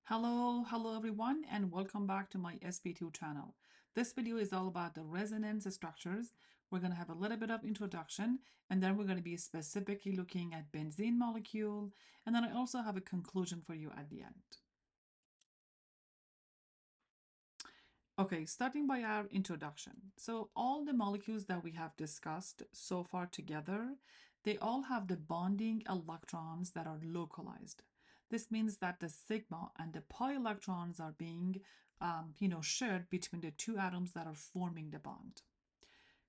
Hello everyone, and welcome back to my sp2 channel. This video is all about the resonance structures. We're going to have a little bit of introduction, and then we're going to be specifically looking at benzene molecule, and then I also have a conclusion for you at the end. Okay, starting by our introduction. So all the molecules that we have discussed so far together, they all have the bonding electrons that are localized. This means that the sigma and the pi electrons are being shared between the two atoms that are forming the bond.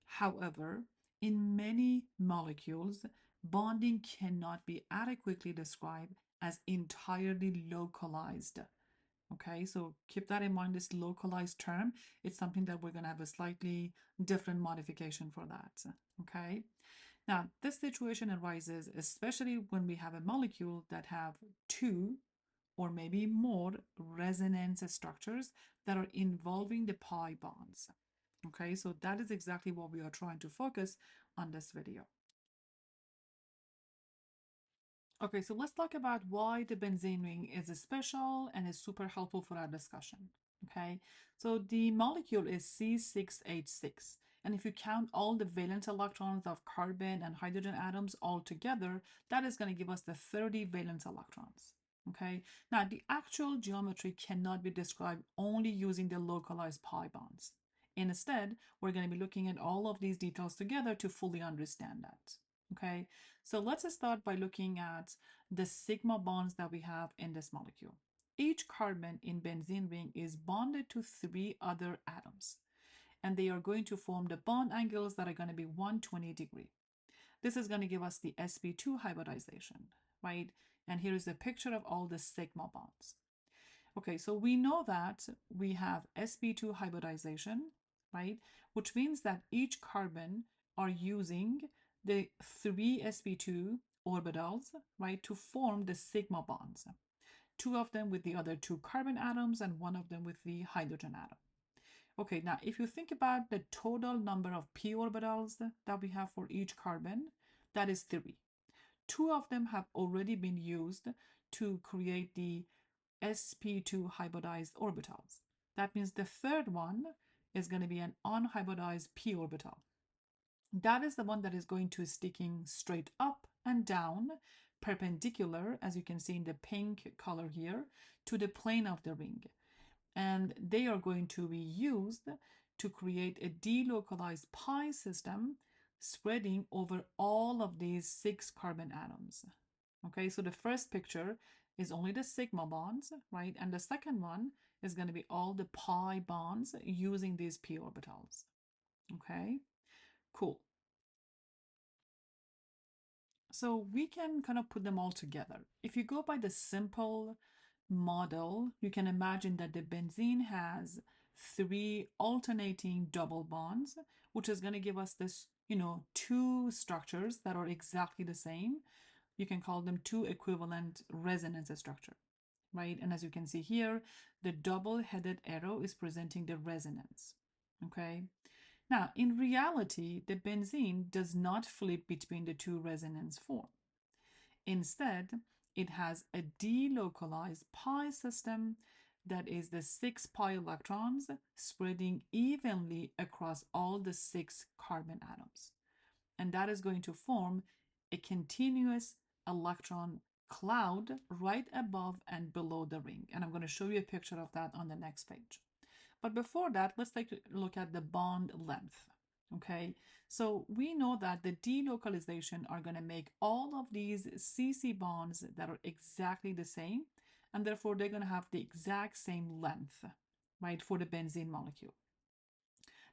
However, in many molecules, bonding cannot be adequately described as entirely localized. Okay, so keep that in mind, this localized term. It's something that we're going to have a slightly different modification for that. Okay, now this situation arises especially when we have a molecule that have two or maybe more resonance structures that are involving the pi bonds. Okay, so that is exactly what we are trying to focus on this video. Okay, so let's talk about why the benzene ring is special and is super helpful for our discussion. Okay, so the molecule is C6H6. And if you count all the valence electrons of carbon and hydrogen atoms all together, that is going to give us the 30 valence electrons. Okay, now the actual geometry cannot be described only using the localized pi bonds. Instead, we're going to be looking at all of these details together to fully understand that. Okay, so let's start by looking at the sigma bonds that we have in this molecule. Each carbon in benzene ring is bonded to three other atoms, and they are going to form the bond angles that are going to be 120 degree. This is going to give us the sp2 hybridization, right? And here is a picture of all the sigma bonds. Okay, so we know that we have sp2 hybridization, right? Which means that each carbon are using the three sp2 orbitals, right, to form the sigma bonds. Two of them with the other two carbon atoms and one of them with the hydrogen atom. Okay, now if you think about the total number of p orbitals that we have for each carbon, that is three. Two of them have already been used to create the sp2 hybridized orbitals. That means the third one is going to be an unhybridized p orbital. That is the one that is going to sticking straight up and down, perpendicular, as you can see in the pink color here, to the plane of the ring. And they are going to be used to create a delocalized pi system spreading over all of these 6 carbon atoms. Okay, so the first picture is only the sigma bonds, right? And the second one is going to be all the pi bonds using these p orbitals. Okay, cool. So we can kind of put them all together. If you go by the simple model, you can imagine that the benzene has 3 alternating double bonds, which is going to give us this, two structures that are exactly the same. You can call them two equivalent resonance structure, right? And as you can see here, the double-headed arrow is presenting the resonance, okay? Now, in reality, the benzene does not flip between the two resonance forms. Instead, it has a delocalized pi system that is the 6 pi electrons spreading evenly across all the 6 carbon atoms. And that is going to form a continuous electron cloud right above and below the ring. And I'm going to show you a picture of that on the next page. But before that, let's take a look at the bond length. Okay, so we know that the delocalization are going to make all of these CC bonds that are exactly the same, and therefore they're going to have the exact same length, right, for the benzene molecule.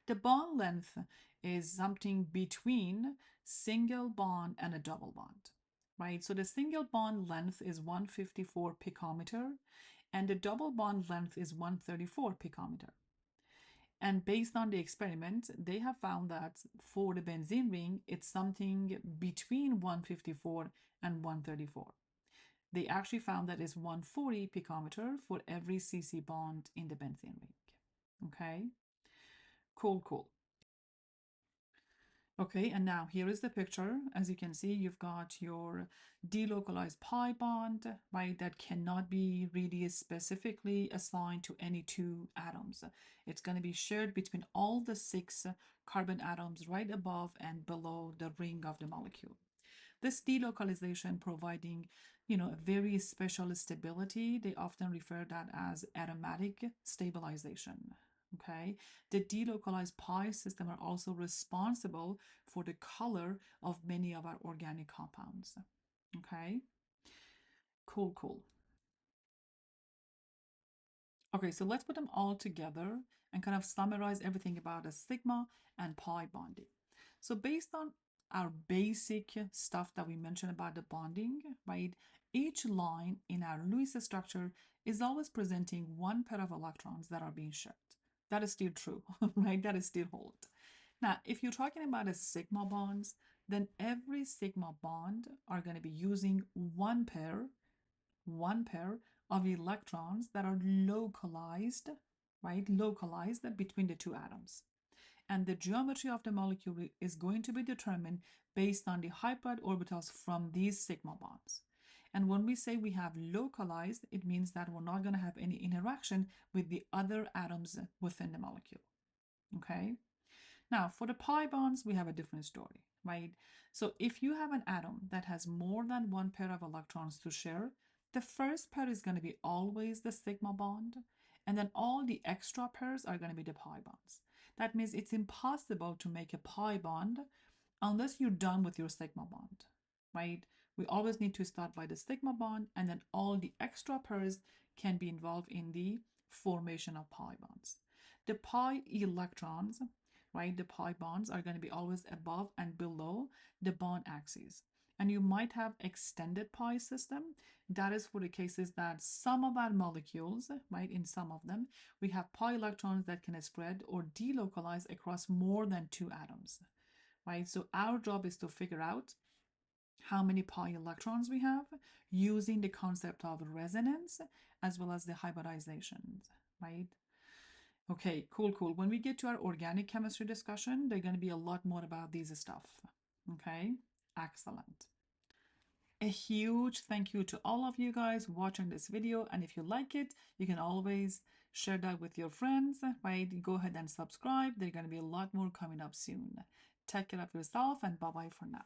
The bond length is something between single bond and a double bond, right? So the single bond length is 154 picometer, and the double bond length is 134 picometer. And based on the experiment, they have found that for the benzene ring, it's something between 154 and 134. They actually found that it's 140 picometer for every CC bond in the benzene ring. Okay, cool. Okay, and now here is the picture. As you can see, you've got your delocalized pi bond, right? That cannot be really specifically assigned to any two atoms. It's going to be shared between all the six carbon atoms right above and below the ring of the molecule. This delocalization providing, a very special stability. They often refer that as aromatic stabilization. Okay, the delocalized pi system are also responsible for the color of many of our organic compounds. Okay, cool, cool. Okay, so let's put them all together and kind of summarize everything about a sigma and pi bonding. So based on our basic stuff that we mentioned about the bonding, right? Each line in our Lewis structure is always presenting one pair of electrons that are being shared. That is still true, right? That is still hold. Now, if you're talking about a sigma bonds, then every sigma bond are going to be using one pair of electrons that are localized, right? Localized between the two atoms. And the geometry of the molecule is going to be determined based on the hybrid orbitals from these sigma bonds. And when we say we have localized, it means that we're not going to have any interaction with the other atoms within the molecule. Okay? Now, for the pi bonds, we have a different story, right? So if you have an atom that has more than one pair of electrons to share, the first pair is going to be always the sigma bond, and then all the extra pairs are going to be the pi bonds. That means it's impossible to make a pi bond unless you're done with your sigma bond, right? We always need to start by the sigma bond, and then all the extra pairs can be involved in the formation of pi bonds. The pi electrons, right, the pi bonds are going to be always above and below the bond axes. And you might have extended pi system. That is for the cases that some of our molecules, right, in some of them, we have pi electrons that can spread or delocalize across more than two atoms, right? So our job is to figure out how many pi electrons we have using the concept of resonance as well as the hybridizations, right? Okay, cool, cool. When we get to our organic chemistry discussion, there's going to be a lot more about these stuff. Okay, excellent. A huge thank you to all of you guys watching this video. And if you like it, you can always share that with your friends, right? Go ahead and subscribe. There's going to be a lot more coming up soon. Take care of yourself and bye-bye for now.